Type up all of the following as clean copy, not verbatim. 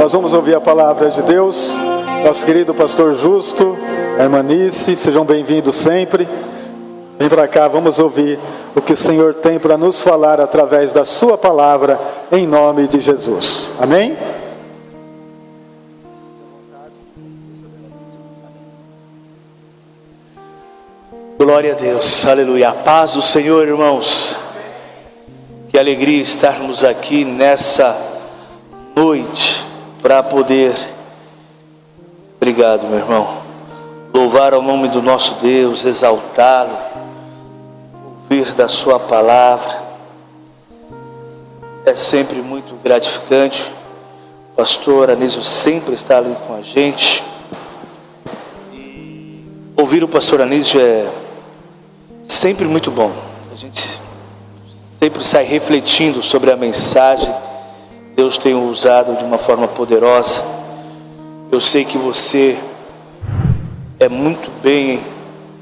Nós vamos ouvir a palavra de Deus. Nosso querido pastor Justo, a irmã Nice, sejam bem-vindos sempre. Vem para cá, vamos ouvir o que o Senhor tem para nos falar através da sua palavra, em nome de Jesus. Amém? Glória a Deus, aleluia. A paz do Senhor, irmãos. Que alegria estarmos aqui nessa noite para poder, obrigado meu irmão, louvar ao nome do nosso Deus, exaltá-lo, ouvir da sua palavra. É sempre muito gratificante. O pastor Anísio sempre está ali com a gente, e ouvir o pastor Anísio é sempre muito bom. A gente sempre sai refletindo sobre a mensagem. Deus tem o usado de uma forma poderosa. Eu sei que você é muito bem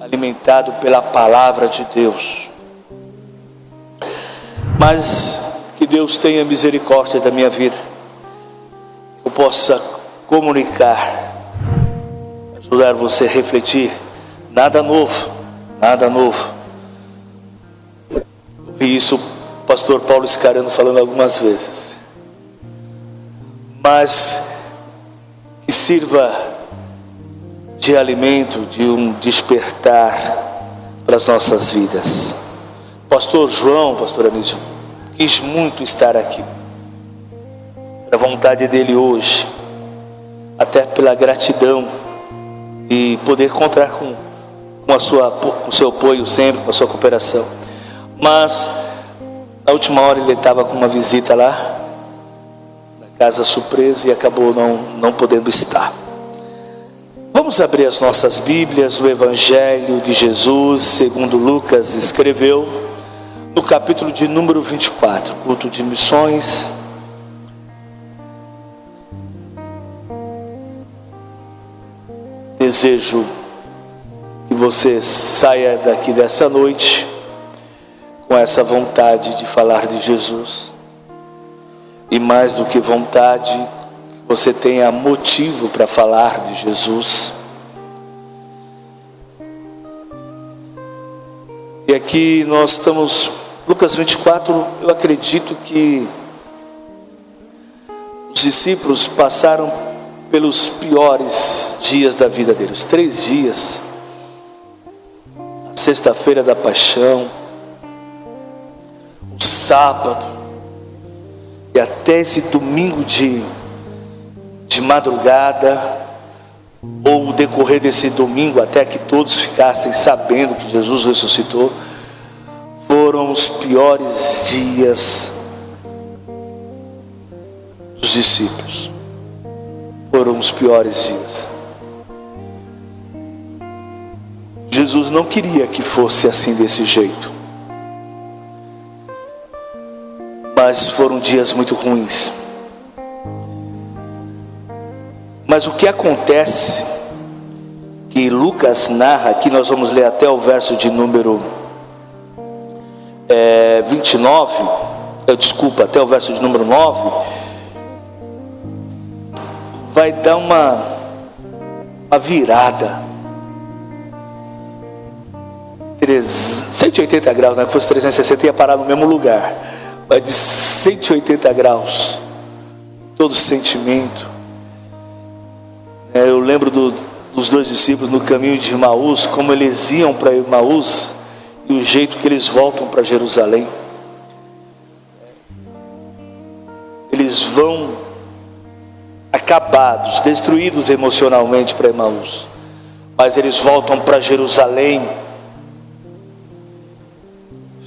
alimentado pela palavra de Deus, mas que Deus tenha misericórdia da minha vida, eu possa comunicar, ajudar você a refletir. Nada novo. Eu vi isso o pastor Paulo Scarano falando algumas vezes, mas que sirva de alimento, de um despertar para as nossas vidas. Pastor João, pastor Anísio, quis muito estar aqui, a vontade dele hoje, até pela gratidão e poder contar com o seu apoio sempre, com a sua cooperação. Mas na última hora ele estava com uma visita lá na casa surpresa e acabou não podendo estar. Vamos abrir as nossas Bíblias, o Evangelho de Jesus segundo Lucas escreveu, no capítulo de número 24, culto de missões. Desejo que você saia daqui dessa noite com essa vontade de falar de Jesus, e mais do que vontade, você tenha motivo para falar de Jesus. E aqui nós estamos, Lucas 24, eu acredito que os discípulos passaram pelos piores dias da vida deles. 3 dias, a sexta-feira da paixão, o sábado, e até esse domingo de madrugada, ou o decorrer desse domingo, até que todos ficassem sabendo que Jesus ressuscitou, foram os piores dias dos discípulos. Foram os piores dias. Jesus não queria que fosse assim, desse jeito, mas foram dias muito ruins. Mas o que acontece, que Lucas narra, aqui nós vamos ler até o verso de número 29, até o verso de número 9, vai dar uma virada, 180 graus, né? Se fosse 360 ia parar no mesmo lugar, mas de 180 graus, todo sentimento. Eu lembro dos 2 discípulos no caminho de Emaús, como eles iam para Emaús e o jeito que eles voltam para Jerusalém. Eles vão acabados, destruídos emocionalmente para Emaús, mas eles voltam para Jerusalém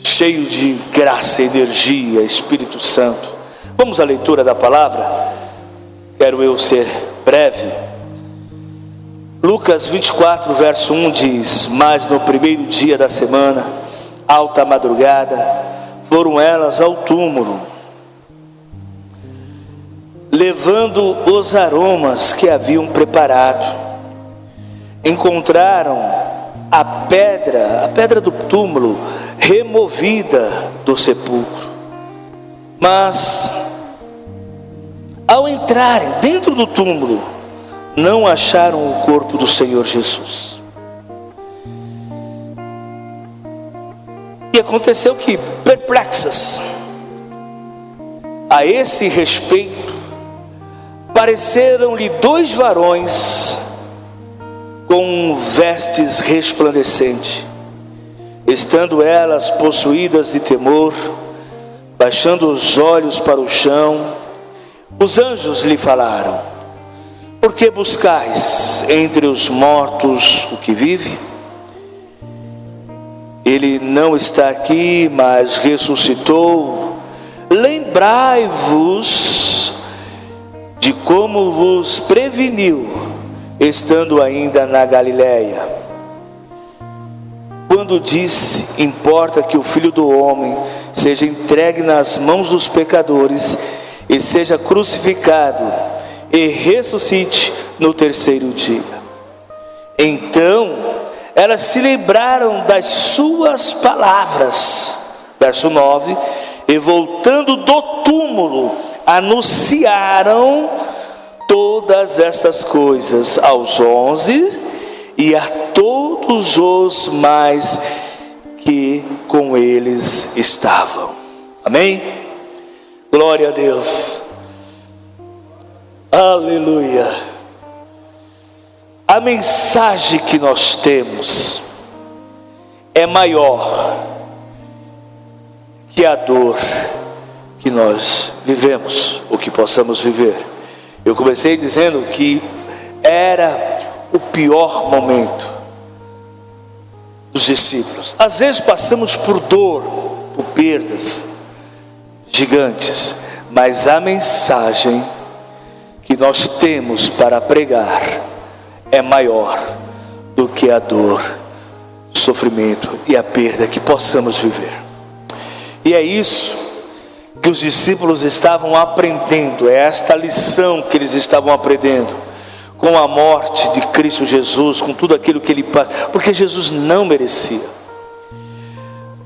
cheio de graça, energia, Espírito Santo. Vamos à leitura da palavra. Quero eu ser breve. Lucas 24, verso 1 diz: mas no primeiro dia da semana, alta madrugada, foram elas ao túmulo, levando os aromas que haviam preparado. Encontraram a pedra do túmulo removida do sepulcro, mas ao entrarem dentro do túmulo, não acharam o corpo do Senhor Jesus. E aconteceu que, perplexas a esse respeito, pareceram-lhe 2 varões com vestes resplandecentes. Estando elas possuídas de temor, baixando os olhos para o chão, os anjos lhe falaram: por que buscais entre os mortos o que vive? Ele não está aqui, mas ressuscitou. Lembrai-vos de como vos preveniu, estando ainda na Galiléia, quando disse: importa que o Filho do Homem seja entregue nas mãos dos pecadores, e seja crucificado, e ressuscite no 3º dia. Então elas se lembraram das suas palavras. Verso 9: e voltando do túmulo, anunciaram todas estas coisas aos 11 e a todos os mais que com eles estavam. Amém? Glória a Deus. Aleluia. A mensagem que nós temos é maior que a dor que nós vivemos, ou que possamos viver. Eu comecei dizendo que era o pior momento dos discípulos. Às vezes passamos por dor, por perdas gigantes, mas a mensagem que nós temos para pregar é maior do que a dor, o sofrimento e a perda que possamos viver. E é isso que os discípulos estavam aprendendo, é esta lição que eles estavam aprendendo com a morte de Cristo Jesus, com tudo aquilo que ele passa, porque Jesus não merecia.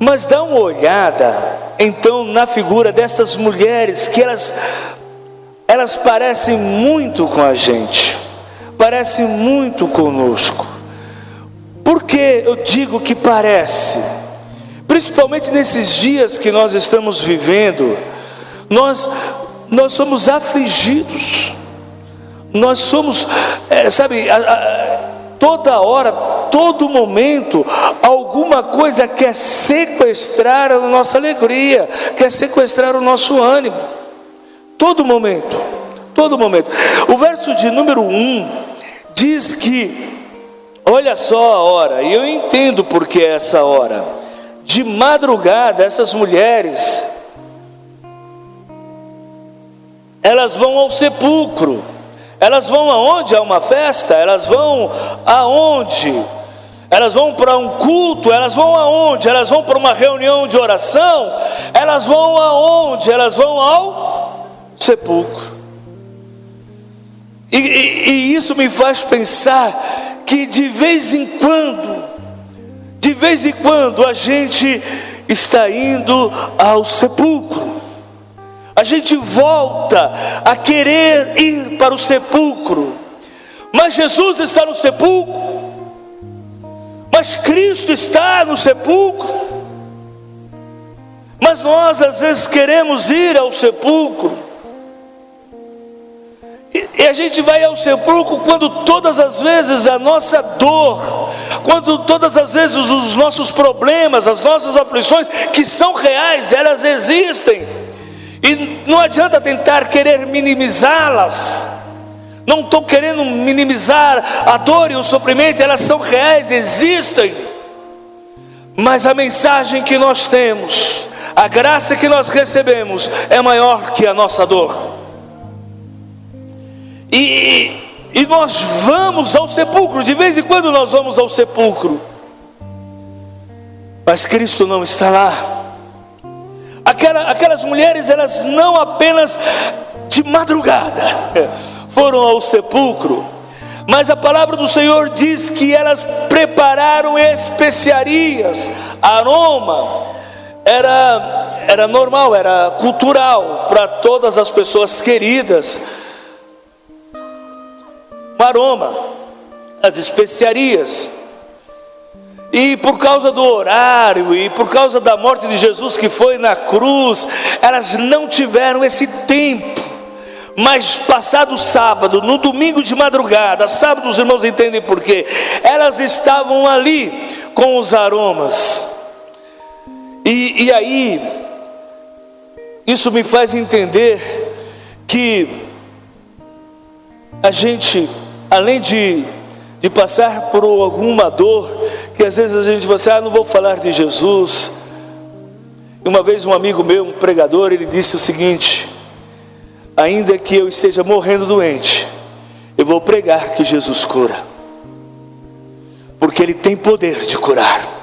Mas dá uma olhada então na figura dessas mulheres, que elas parecem muito com a gente, parecem muito conosco. Por que eu digo que parece? Principalmente nesses dias que nós estamos vivendo, nós somos afligidos, nós somos, toda hora, todo momento, alguma coisa quer sequestrar a nossa alegria, quer sequestrar o nosso ânimo, todo momento. O verso de número 1 diz que, olha só a hora, e eu entendo porque é essa hora. De madrugada, essas mulheres, elas vão ao sepulcro. Elas vão aonde há uma festa? Elas vão aonde? Elas vão para um culto? Elas vão aonde? Elas vão para uma reunião de oração? Elas vão aonde? Elas vão ao sepulcro. E isso me faz pensar que de vez em quando a gente está indo ao sepulcro. A gente volta a querer ir para o sepulcro, mas Jesus está no sepulcro, mas Cristo está no sepulcro, mas nós às vezes queremos ir ao sepulcro, e a gente vai ao sepulcro quando todas as vezes a nossa dor, quando todas as vezes os nossos problemas, as nossas aflições, que são reais, elas existem. E não adianta tentar querer minimizá-las. Não estou querendo minimizar a dor e o sofrimento, elas são reais, existem. Mas a mensagem que nós temos, a graça que nós recebemos, é maior que a nossa dor. E nós vamos ao sepulcro, de vez em quando nós vamos ao sepulcro, mas Cristo não está lá. Aquelas mulheres, elas não apenas de madrugada foram ao sepulcro, mas a palavra do Senhor diz que elas prepararam especiarias, aroma, era normal, era cultural para todas as pessoas queridas. O aroma, as especiarias. E por causa do horário e por causa da morte de Jesus que foi na cruz, elas não tiveram esse tempo. Mas passado o sábado, no domingo de madrugada, sábado os irmãos entendem por quê, elas estavam ali com os aromas. E aí, isso me faz entender que a gente, além de passar por alguma dor, que às vezes a gente fala assim, não vou falar de Jesus. E uma vez um amigo meu, um pregador, ele disse o seguinte: ainda que eu esteja morrendo doente, eu vou pregar que Jesus cura, porque Ele tem poder de curar.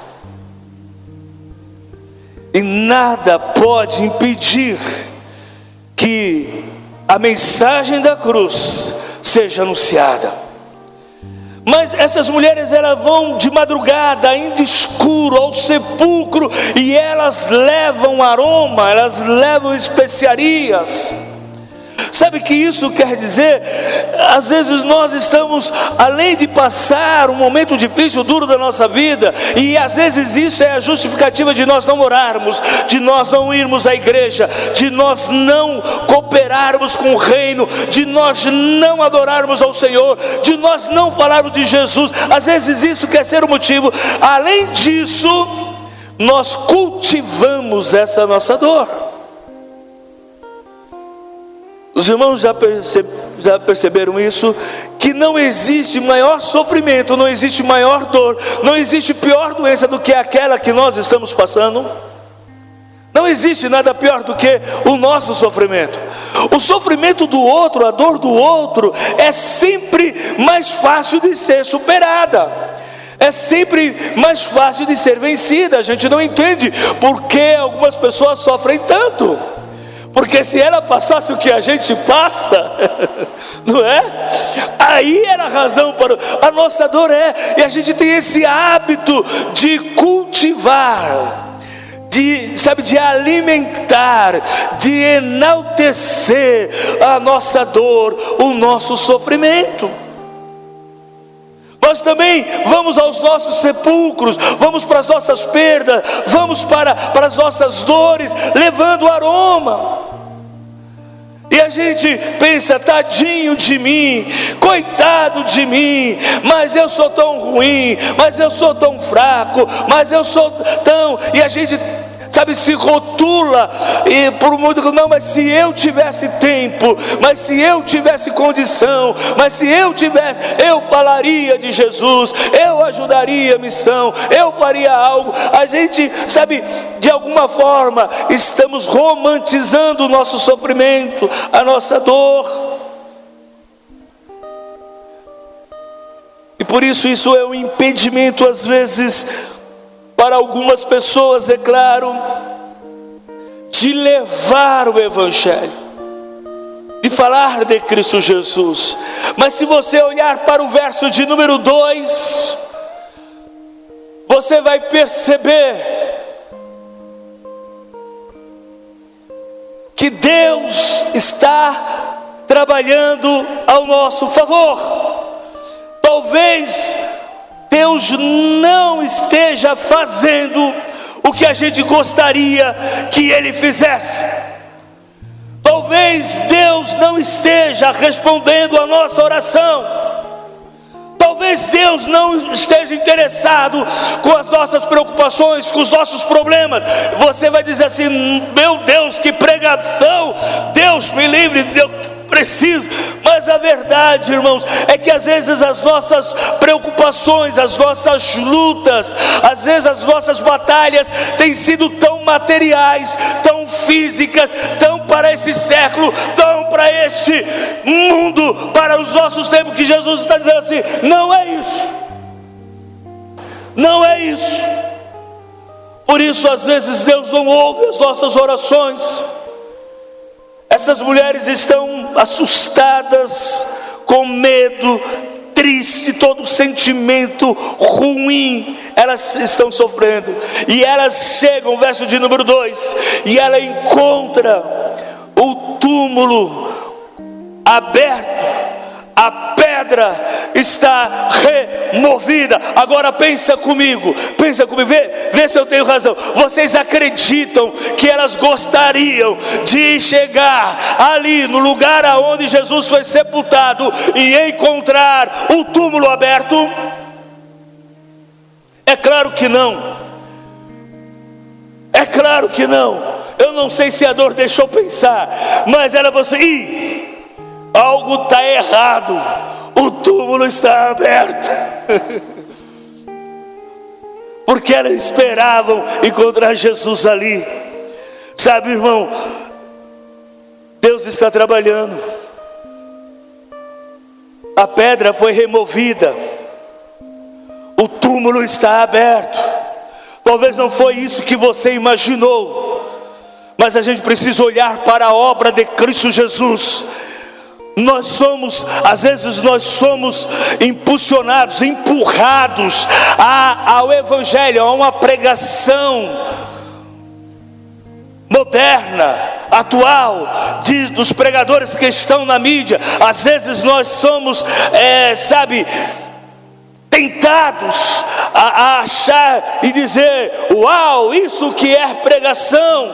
E nada pode impedir que a mensagem da cruz seja anunciada. Mas essas mulheres, elas vão de madrugada, ainda escuro, ao sepulcro, e elas levam aroma, elas levam especiarias. Sabe o que isso quer dizer? Às vezes nós estamos, além de passar um momento difícil, duro da nossa vida, e às vezes isso é a justificativa de nós não orarmos, de nós não irmos à igreja, de nós não cooperarmos com o reino, de nós não adorarmos ao Senhor, de nós não falarmos de Jesus. Às vezes isso quer ser o motivo. Além disso, nós cultivamos essa nossa dor. Os irmãos já perceberam isso? Que não existe maior sofrimento, não existe maior dor, não existe pior doença do que aquela que nós estamos passando. Não existe nada pior do que o nosso sofrimento. O sofrimento do outro, a dor do outro, é sempre mais fácil de ser superada, é sempre mais fácil de ser vencida. A gente não entende por que algumas pessoas sofrem tanto. Porque se ela passasse o que a gente passa, não é? Aí era a razão para a nossa dor e a gente tem esse hábito de cultivar, de alimentar, de enaltecer a nossa dor, o nosso sofrimento. Nós também vamos aos nossos sepulcros, vamos para as nossas perdas, vamos para as nossas dores, levando aroma. E a gente pensa, tadinho de mim, coitado de mim, mas eu sou tão ruim, mas eu sou tão fraco, mas eu sou tão... E a gente, se rotula, e por muito que não, mas se eu tivesse tempo, mas se eu tivesse condição, mas se eu tivesse, eu falaria de Jesus, eu ajudaria a missão, eu faria algo. A gente, de alguma forma, estamos romantizando o nosso sofrimento, a nossa dor. E por isso é um impedimento às vezes, para algumas pessoas, é claro, de levar o Evangelho, de falar de Cristo Jesus. Mas se você olhar para o verso de número 2, você vai perceber que Deus está trabalhando ao nosso favor. Talvez Deus não esteja fazendo o que a gente gostaria que Ele fizesse. Talvez Deus não esteja respondendo a nossa oração. Talvez Deus não esteja interessado com as nossas preocupações, com os nossos problemas. Você vai dizer assim: meu Deus, que pregação! Deus me livre, Deus preciso. Mas a verdade, irmãos, é que às vezes as nossas preocupações, as nossas lutas, às vezes as nossas batalhas têm sido tão materiais, tão físicas, tão para esse século, tão para este mundo, para os nossos tempos, que Jesus está dizendo assim: não é isso, não é isso. Por isso às vezes Deus não ouve as nossas orações. Essas mulheres estão assustadas, com medo, triste, todo sentimento ruim elas estão sofrendo. E elas chegam, verso de número 2, e ela encontra o túmulo aberto, a pedra está removida. Agora pensa comigo, vê se eu tenho razão. Vocês acreditam que elas gostariam de chegar ali no lugar aonde Jesus foi sepultado e encontrar o túmulo aberto? É claro que não. É claro que não. Eu não sei se a dor deixou pensar, mas ela falou assim: algo está errado, o túmulo está aberto. Porque elas esperavam encontrar Jesus ali. Sabe, irmão, Deus está trabalhando. A pedra foi removida, o túmulo está aberto. Talvez não foi isso que você imaginou, mas a gente precisa olhar para a obra de Cristo Jesus. Às vezes nós somos impulsionados, empurrados ao Evangelho, a uma pregação moderna, atual, dos pregadores que estão na mídia. Às vezes nós somos, tentados a achar e dizer: uau, isso que é pregação,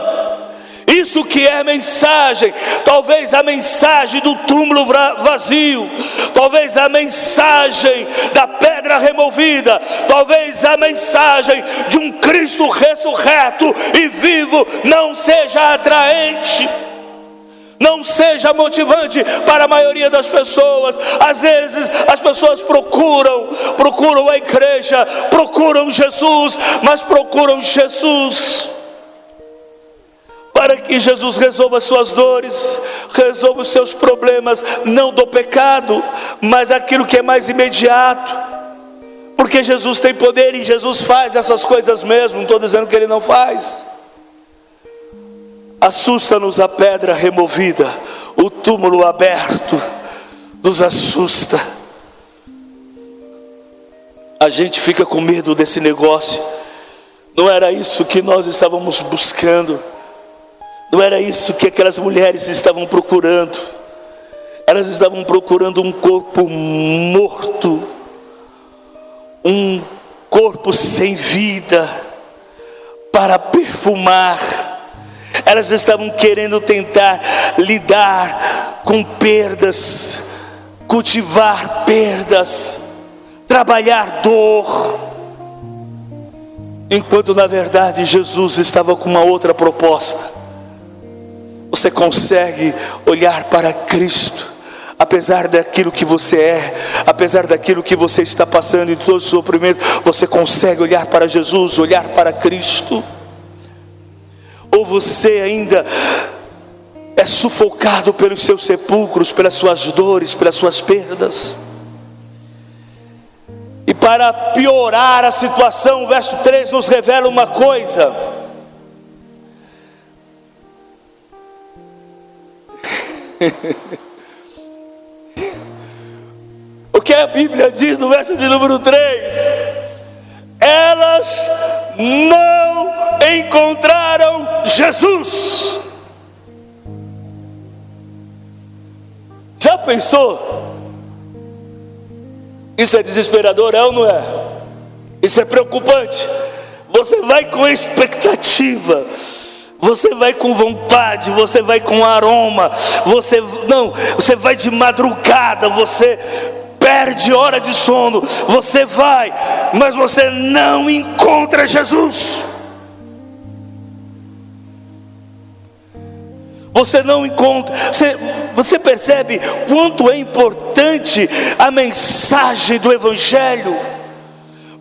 isso que é mensagem. Talvez a mensagem do túmulo vazio, talvez a mensagem da pedra removida, talvez a mensagem de um Cristo ressurreto e vivo não seja atraente, não seja motivante para a maioria das pessoas. Às vezes as pessoas procuram a igreja, procuram Jesus, mas procuram Jesus para que Jesus resolva suas dores, resolva os seus problemas, não do pecado, mas aquilo que é mais imediato. Porque Jesus tem poder e Jesus faz essas coisas mesmo, não estou dizendo que Ele não faz. Assusta-nos a pedra removida, o túmulo aberto nos assusta. A gente fica com medo desse negócio. Não era isso que nós estávamos buscando. Não era isso que aquelas mulheres estavam procurando. Elas estavam procurando um corpo morto, um corpo sem vida, para perfumar. Elas estavam querendo tentar lidar com perdas, cultivar perdas, trabalhar dor, enquanto na verdade Jesus estava com uma outra proposta. Você consegue olhar para Cristo, apesar daquilo que você é, apesar daquilo que você está passando, em todo o sofrimento, você consegue olhar para Jesus, olhar para Cristo? Ou você ainda é sufocado pelos seus sepulcros, pelas suas dores, pelas suas perdas? E para piorar a situação, o verso 3 nos revela uma coisa: o que a Bíblia diz no verso de número 3: elas não encontraram Jesus. Já pensou? Isso é desesperador, é ou não é? Isso é preocupante. Você vai com expectativa, você vai com vontade, você vai com aroma, você vai de madrugada, você perde hora de sono, você vai, mas você não encontra Jesus. Você não encontra. Você percebe quanto é importante a mensagem do Evangelho?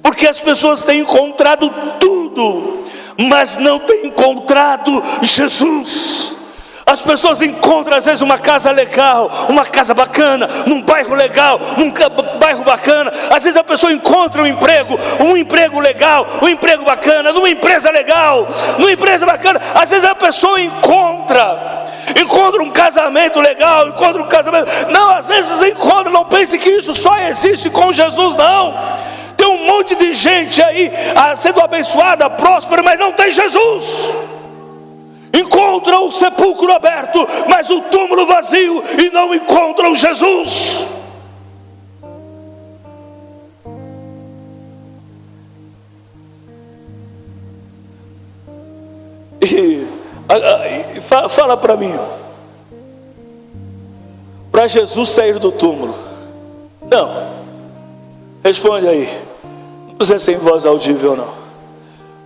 Porque as pessoas têm encontrado tudo, mas não têm encontrado Jesus. As pessoas encontram às vezes uma casa legal, uma casa bacana, num bairro legal, num bairro bacana. Às vezes a pessoa encontra um emprego legal, um emprego bacana, numa empresa legal, numa empresa bacana. Às vezes a pessoa encontra um casamento legal, encontra um casamento. Não, às vezes encontra, não pense que isso só existe com Jesus, não. Tem um um monte de gente aí sendo abençoada, próspera, mas não tem Jesus. Encontram o sepulcro aberto, mas o túmulo vazio, e não encontram Jesus. E fala para mim, para Jesus sair do túmulo, não, responde aí, não precisa ser em voz audível não.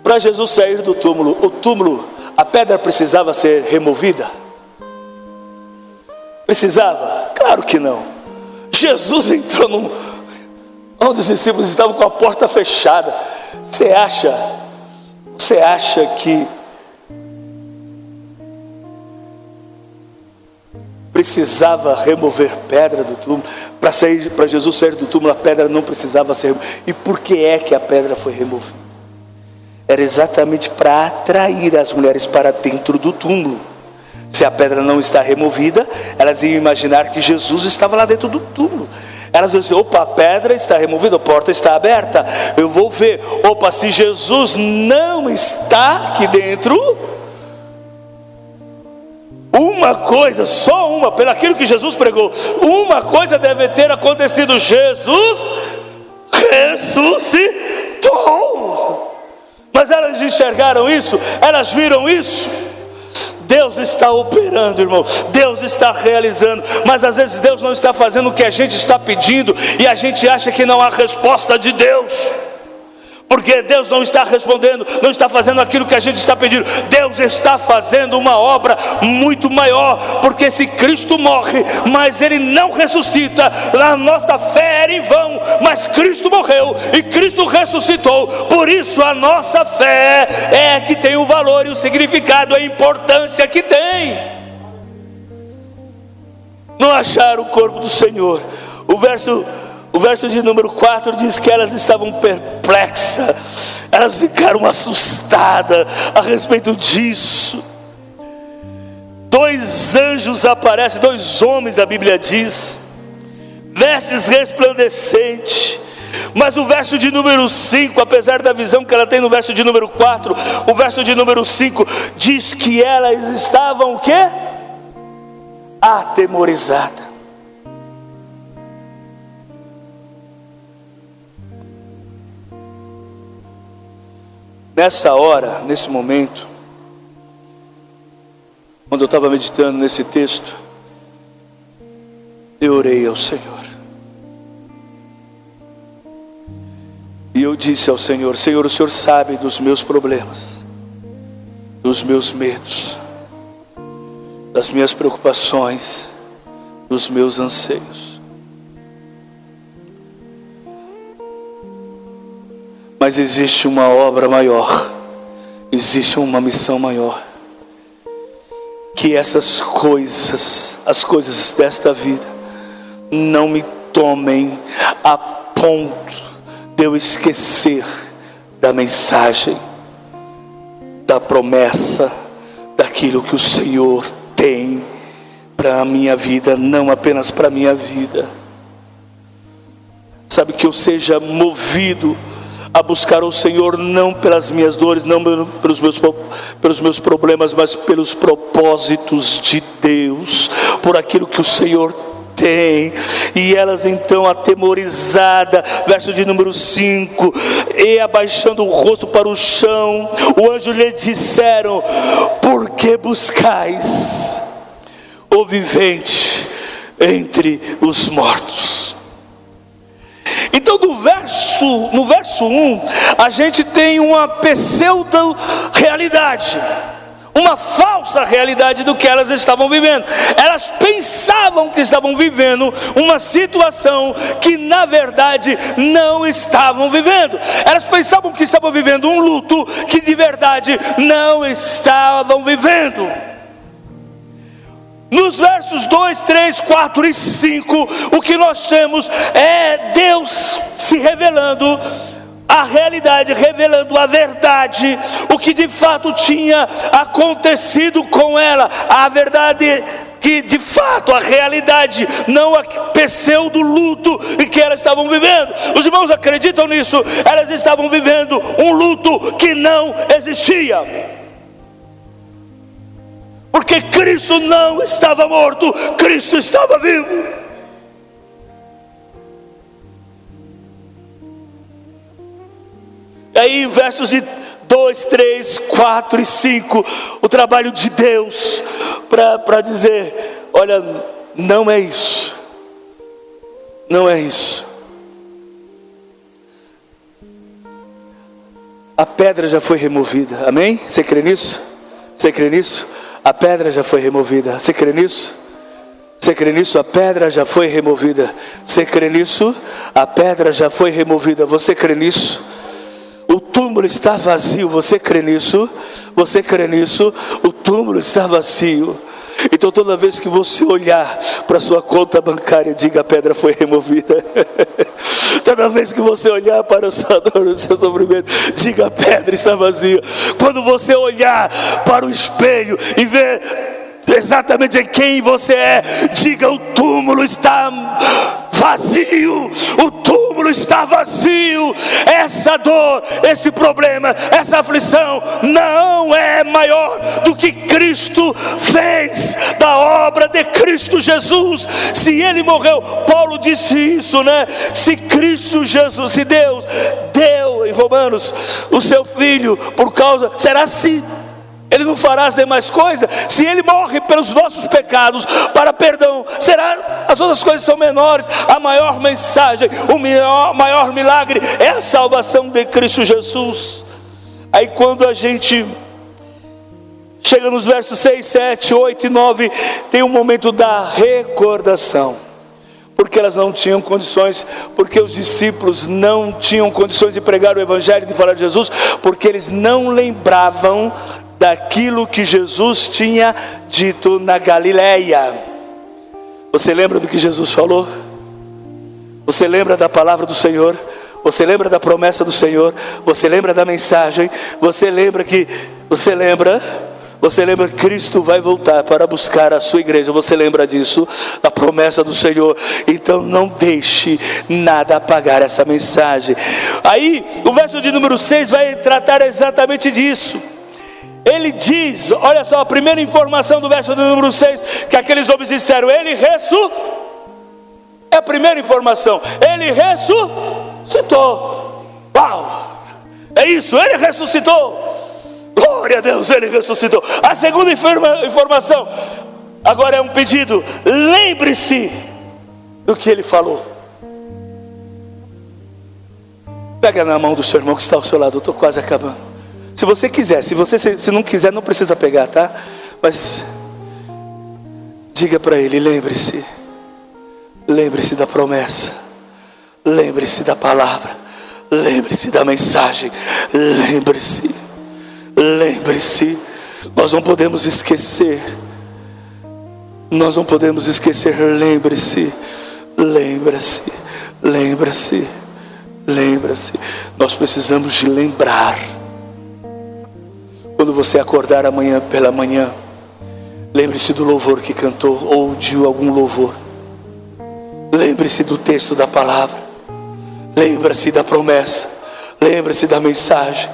Para Jesus sair do túmulo, o túmulo, a pedra precisava ser removida? Precisava? Claro que não. Jesus entrou onde os discípulos estavam com a porta fechada. Você acha que precisava remover pedra do túmulo? Para Jesus sair do túmulo, a pedra não precisava ser removida. E por que é que a pedra foi removida? Era exatamente para atrair as mulheres para dentro do túmulo. Se a pedra não está removida, elas iam imaginar que Jesus estava lá dentro do túmulo. Elas iam dizer: opa, a pedra está removida, a porta está aberta, eu vou ver. Opa, se Jesus não está aqui dentro, uma coisa, só uma, pelo aquilo que Jesus pregou, uma coisa deve ter acontecido: Jesus ressuscitou. Mas elas enxergaram isso, elas viram isso. Deus está operando, irmão, Deus está realizando, mas às vezes Deus não está fazendo o que a gente está pedindo, e a gente acha que não há resposta de Deus, porque Deus não está respondendo, não está fazendo aquilo que a gente está pedindo. Deus está fazendo uma obra muito maior, porque se Cristo morre, mas Ele não ressuscita, a nossa fé era em vão, mas Cristo morreu e Cristo ressuscitou. Por isso a nossa fé é que tem o valor e o significado, a importância que tem. Não acharam o corpo do Senhor. O verso de número 4 diz que elas estavam perplexas, elas ficaram assustadas a respeito disso. 2 anjos aparecem, 2 homens, a Bíblia diz, vestes resplandecentes. Mas o verso de número 5, apesar da visão que ela tem no verso de número 4, o verso de número 5 diz que elas estavam o quê? Atemorizadas. Nessa hora, nesse momento, quando eu estava meditando nesse texto, eu orei ao Senhor. E eu disse ao Senhor: Senhor, o Senhor sabe dos meus problemas, dos meus medos, das minhas preocupações, dos meus anseios. Mas existe uma obra maior, existe uma missão maior, que essas coisas, as coisas desta vida, não me tomem a ponto de eu esquecer da mensagem, da promessa, daquilo que o Senhor tem para a minha vida, não apenas para a minha vida. Sabe, que eu seja movido a buscar o Senhor, não pelas minhas dores, não pelos meus problemas, mas pelos propósitos de Deus, por aquilo que o Senhor tem. E elas então, atemorizadas, verso de número 5, e abaixando o rosto para o chão, o anjo lhe disseram: por que buscais o vivente entre os mortos? Então no verso 1, a gente tem uma pseudo-realidade, uma falsa realidade do que elas estavam vivendo. Elas pensavam que estavam vivendo uma situação que na verdade não estavam vivendo. Elas pensavam que estavam vivendo um luto que de verdade não estavam vivendo. Nos versos 2, 3, 4 e 5, o que nós temos é Deus se revelando a realidade, revelando a verdade, o que de fato tinha acontecido com ela, a verdade que de fato a realidade, não a pseudo luto em que elas estavam vivendo. Os irmãos acreditam nisso? Elas estavam vivendo um luto que não existia, porque Cristo não estava morto, Cristo estava vivo. E aí em versos de 2, 3, 4 e 5, o trabalho de Deus para dizer: olha, não é isso, não é isso. A pedra já foi removida, amém? Você crê nisso? Você crê nisso? A pedra já foi removida, você crê nisso? Você crê nisso? A pedra já foi removida. Você crê nisso? A pedra já foi removida. Você crê nisso? O túmulo está vazio, você crê nisso? Você crê nisso? O túmulo está vazio. Então toda vez que você olhar para a sua conta bancária, diga: a pedra foi removida. Toda vez que você olhar para a sua dor, o seu sofrimento, diga: a pedra está vazia. Quando você olhar para o espelho e ver exatamente em quem você é, diga: o túmulo está vazio, o túmulo está vazio. Essa dor, esse problema, essa aflição não é maior do que Cristo fez, da obra de Cristo Jesus. Se Ele morreu, Paulo disse isso, né? Se Cristo Jesus, se Deus deu em Romanos o seu Filho por causa, será se Ele não fará as demais coisas? Se Ele morre pelos nossos pecados, para perdão, será as outras coisas são menores? A maior mensagem, o maior milagre é a salvação de Cristo Jesus. Aí quando a gente chega nos versos 6, 7, 8 e 9, tem um momento da recordação. Porque elas não tinham condições, porque os discípulos não tinham condições de pregar o Evangelho, de falar de Jesus, porque eles não lembravam daquilo que Jesus tinha dito na Galileia. Você lembra do que Jesus falou? Você lembra da palavra do Senhor? Você lembra da promessa do Senhor? Você lembra da mensagem? Você lembra que Cristo vai voltar para buscar a sua igreja? Você lembra disso? Da promessa do Senhor? Então não deixe nada apagar essa mensagem. Aí o verso de número 6 vai tratar exatamente disso. Ele diz, olha só, a primeira informação do verso de número 6, que aqueles homens disseram: Ele ressuscitou. É a primeira informação, Ele ressuscitou. Uau, é isso, Ele ressuscitou. Glória a Deus, Ele ressuscitou. A segunda informação, agora é um pedido: lembre-se do que Ele falou. Pega na mão do seu irmão que está ao seu lado, eu estou quase acabando. Se você quiser, se não quiser, não precisa pegar, tá? Mas diga para ele: lembre-se da promessa, lembre-se da palavra, lembre-se da mensagem, lembre-se. Nós não podemos esquecer, lembre-se. Nós precisamos de lembrar. Quando você acordar amanhã pela manhã, lembre-se do louvor que cantou, ou de algum louvor. Lembre-se do texto da palavra. Lembre-se da promessa. Lembre-se da mensagem.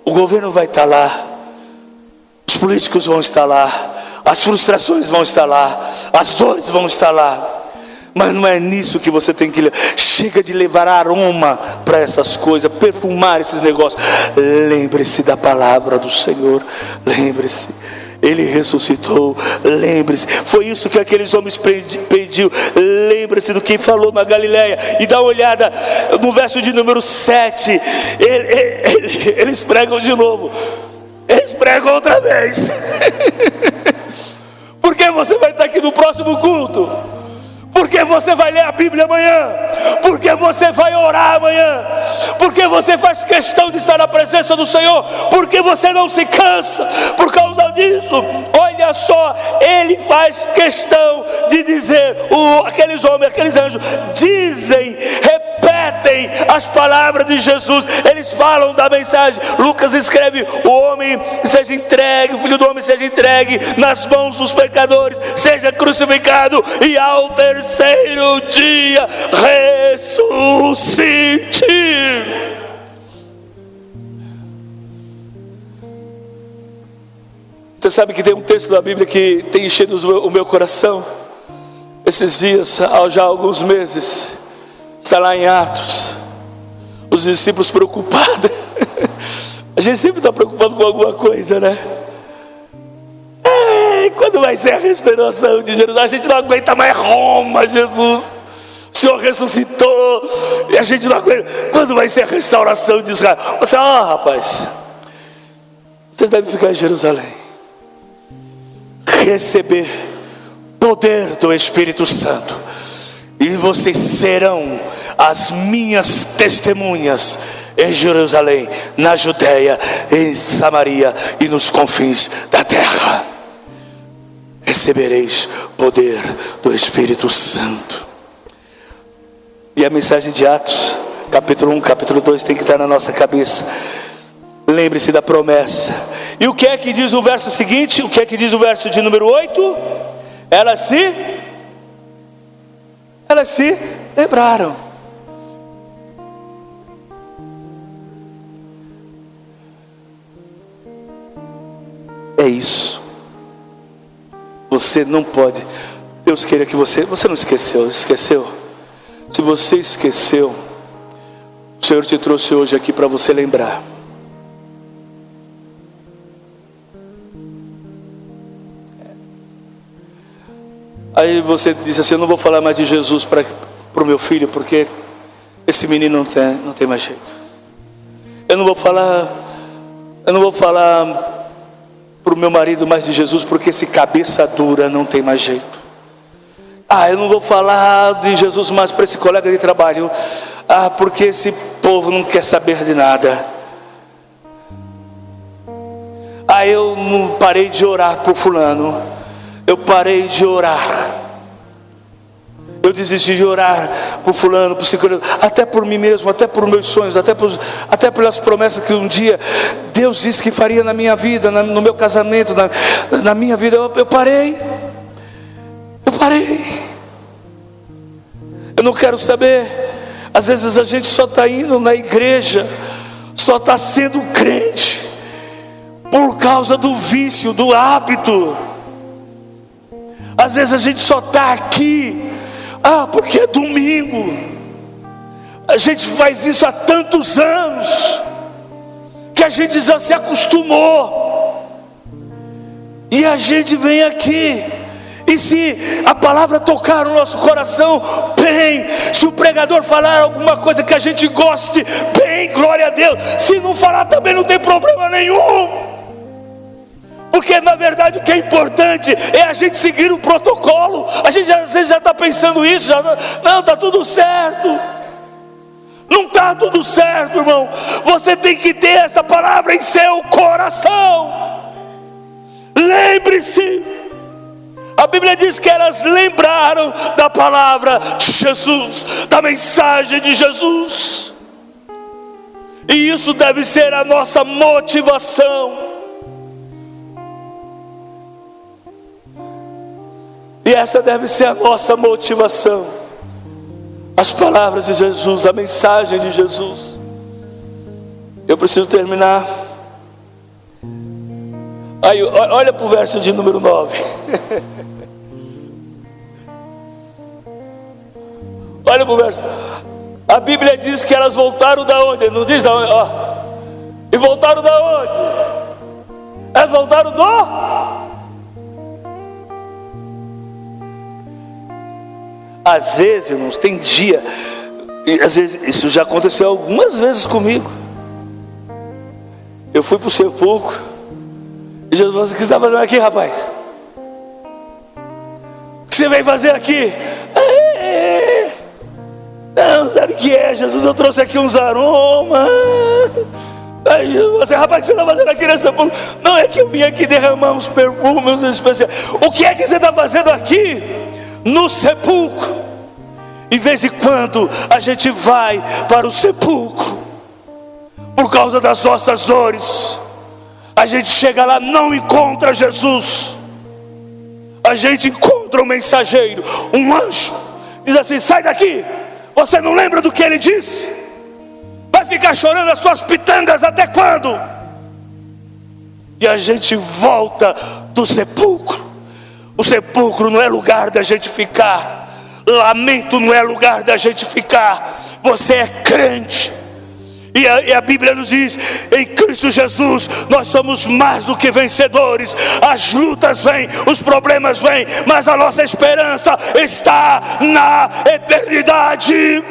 O governo vai estar lá. Os políticos vão estar lá. As frustrações vão estar lá. As dores vão estar lá. Mas não é nisso que você tem que... Chega de levar aroma para essas coisas, perfumar esses negócios. Lembre-se da palavra do Senhor. Lembre-se, Ele ressuscitou. Lembre-se, foi isso que aqueles homens pediu. Lembre-se do que falou na Galileia. E dá uma olhada no verso de número 7. Eles pregam de novo. Eles pregam outra vez. Por que você vai estar aqui no próximo culto? Porque você vai ler a Bíblia amanhã, porque você vai orar amanhã, porque você faz questão de estar na presença do Senhor, porque você não se cansa por causa disso. Olha só, Ele faz questão de dizer, aqueles homens, aqueles anjos dizem, repetem repetem as palavras de Jesus, eles falam da mensagem. Lucas escreve: o homem seja entregue, o filho do homem seja entregue nas mãos dos pecadores, seja crucificado e ao terceiro dia ressuscite. Você sabe que tem um texto da Bíblia que tem enchido o meu coração esses dias, há já alguns meses. Está lá em Atos. Os discípulos preocupados. A gente sempre está preocupado com alguma coisa, né? Quando vai ser a restauração de Jerusalém? A gente não aguenta mais Roma, Jesus. O Senhor ressuscitou e a gente não aguenta. Quando vai ser a restauração de Israel? Você, rapaz, você deve ficar em Jerusalém, receber poder do Espírito Santo, e vocês serão as minhas testemunhas em Jerusalém, na Judeia, em Samaria e nos confins da terra. Recebereis poder do Espírito Santo. E a mensagem de Atos, capítulo 1, capítulo 2 tem que estar na nossa cabeça. Lembre-se da promessa. E o que é que diz o verso seguinte? O que é que diz o verso de número 8? Elas se lembraram. É isso. Você não pode. Deus queira que você não esqueceu. Se você esqueceu, o Senhor te trouxe hoje aqui para você lembrar. Aí você disse assim: eu não vou falar mais de Jesus para o meu filho, porque esse menino não tem mais jeito. Eu não vou falar para o meu marido mais de Jesus, porque esse cabeça dura não tem mais jeito. Eu não vou falar de Jesus mais para esse colega de trabalho, porque esse povo não quer saber de nada. Eu não parei de orar por fulano. Eu parei de orar. Eu desisti de orar por fulano, por ciclano, até por mim mesmo, até por meus sonhos, até pelas promessas que um dia Deus disse que faria na minha vida, no meu casamento, na minha vida. Eu parei. Eu não quero saber. Às vezes a gente só está indo na igreja, só está sendo crente por causa do vício, do hábito. Às vezes a gente só está aqui, porque é domingo. A gente faz isso há tantos anos, que a gente já se acostumou. E a gente vem aqui, e se a palavra tocar no nosso coração, bem. Se o pregador falar alguma coisa que a gente goste, bem, glória a Deus. Se não falar também não tem problema nenhum. Porque na verdade o que é importante é a gente seguir o protocolo. A gente às vezes já está pensando isso, não, está tudo certo. Não está tudo certo, irmão. Você tem que ter esta palavra em seu coração. Lembre-se. A Bíblia diz que elas lembraram da palavra de Jesus, da mensagem de Jesus. E isso deve ser a nossa motivação. E essa deve ser a nossa motivação. As palavras de Jesus, a mensagem de Jesus. Eu preciso terminar. Aí, olha para o verso de número 9. Olha para o verso. A Bíblia diz que elas voltaram da onde? Não diz da onde? E voltaram da onde? Elas voltaram do... Às vezes, irmãos, tem dia, e às vezes isso já aconteceu algumas vezes comigo. Eu fui para o sepulcro e Jesus falou assim: o que você está fazendo aqui, rapaz? O que você veio fazer aqui? Não, sabe o que é, Jesus? Eu trouxe aqui uns aromas. Aí você, rapaz, o que você está fazendo aqui nesse sepulcro? Não, é que eu vim aqui derramar uns perfumes especiais. O que é que você está fazendo aqui no sepulcro? de vez em quando a gente vai para o sepulcro por causa das nossas dores. A gente chega lá, não encontra Jesus. A gente encontra um mensageiro, um anjo, diz assim: sai daqui, você não lembra do que ele disse? Vai ficar chorando as suas pitangas até quando? E a gente volta do sepulcro. O sepulcro não é lugar da gente ficar. Lamento não é lugar da gente ficar. Você é crente. E a Bíblia nos diz: em Cristo Jesus nós somos mais do que vencedores. As lutas vêm, os problemas vêm, mas a nossa esperança está na eternidade.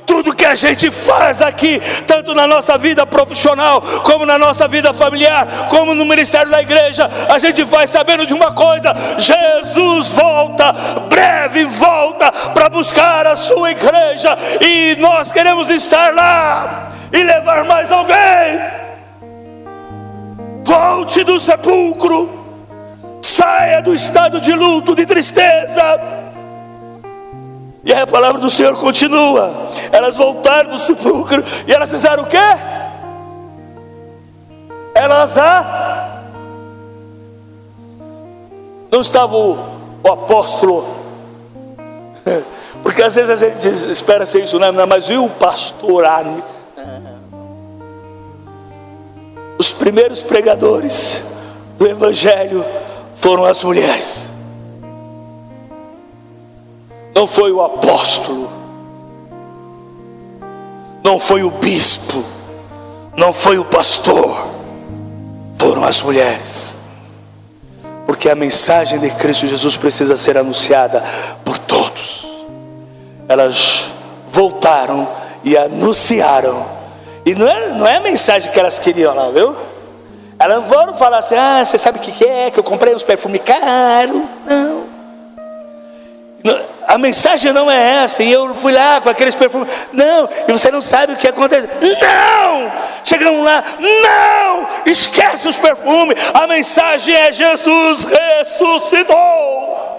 Tudo que a gente faz aqui, tanto na nossa vida profissional, como na nossa vida familiar, como no ministério da igreja, a gente vai sabendo de uma coisa: Jesus volta, breve volta para buscar a sua igreja. E nós queremos estar lá e levar mais alguém. Volte do sepulcro, saia do estado de luto, de tristeza. E aí a palavra do Senhor continua. Elas voltaram do sepulcro e elas fizeram o quê? Não estava o apóstolo, porque às vezes a gente espera ser isso, né? Mas e o pastor? Os primeiros pregadores do evangelho foram as mulheres. Não foi o apóstolo, não foi o bispo, não foi o pastor, foram as mulheres. Porque a mensagem de Cristo Jesus precisa ser anunciada por todos. Elas voltaram e anunciaram. E não é a mensagem que elas queriam lá, viu? Elas não foram falar assim: você sabe o que é? Que eu comprei uns perfumes caros. Não. A mensagem não é essa. E eu fui lá com aqueles perfumes. Não. E você não sabe o que acontece. Não. Chegamos lá. Não. Esquece os perfumes. A mensagem é: Jesus ressuscitou.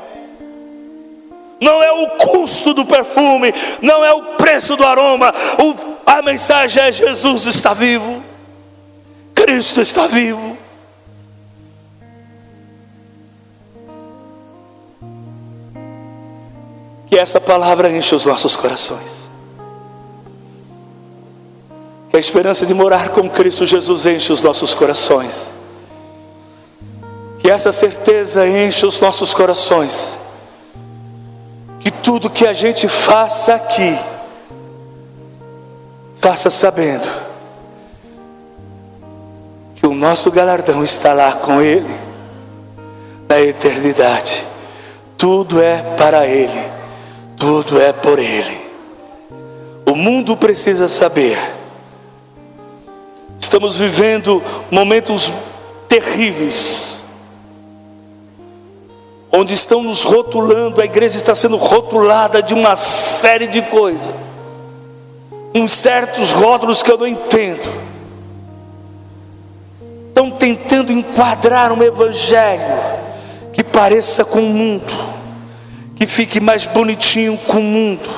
Não é o custo do perfume, não é o preço do aroma. A mensagem é: Jesus está vivo. Cristo está vivo. Que essa palavra enche os nossos corações. Que a esperança de morar com Cristo Jesus enche os nossos corações. Que essa certeza enche os nossos corações. Que tudo que a gente faça aqui, faça sabendo que o nosso galardão está lá com Ele, na eternidade. Tudo é para Ele. Tudo é por Ele. O mundo precisa saber. Estamos vivendo momentos terríveis, onde estão nos rotulando. A igreja está sendo rotulada de uma série de coisas, uns certos rótulos que eu não entendo. Estão tentando enquadrar um evangelho que pareça com o mundo, que fique mais bonitinho com o mundo.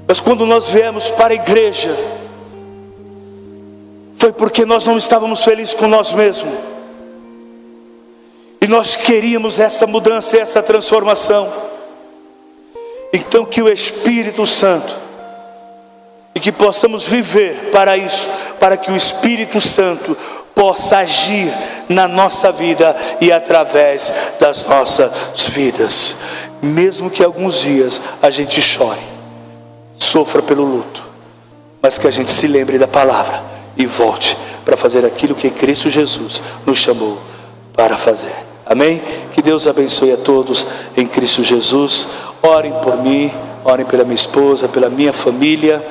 Mas quando nós viemos para a igreja, foi porque nós não estávamos felizes com nós mesmos. E nós queríamos essa mudança, essa transformação. Então que o Espírito Santo, e que possamos viver para isso, para que o Espírito Santo possa agir na nossa vida e através das nossas vidas. Mesmo que alguns dias a gente chore, sofra pelo luto, mas que a gente se lembre da palavra e volte para fazer aquilo que Cristo Jesus nos chamou para fazer. Amém? Que Deus abençoe a todos em Cristo Jesus. Orem por mim, orem pela minha esposa, pela minha família,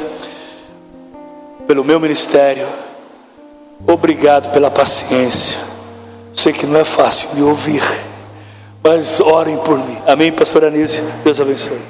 pelo meu ministério. Obrigado pela paciência. Sei que não é fácil me ouvir, mas orem por mim. Amém, pastor Anísio? Deus abençoe.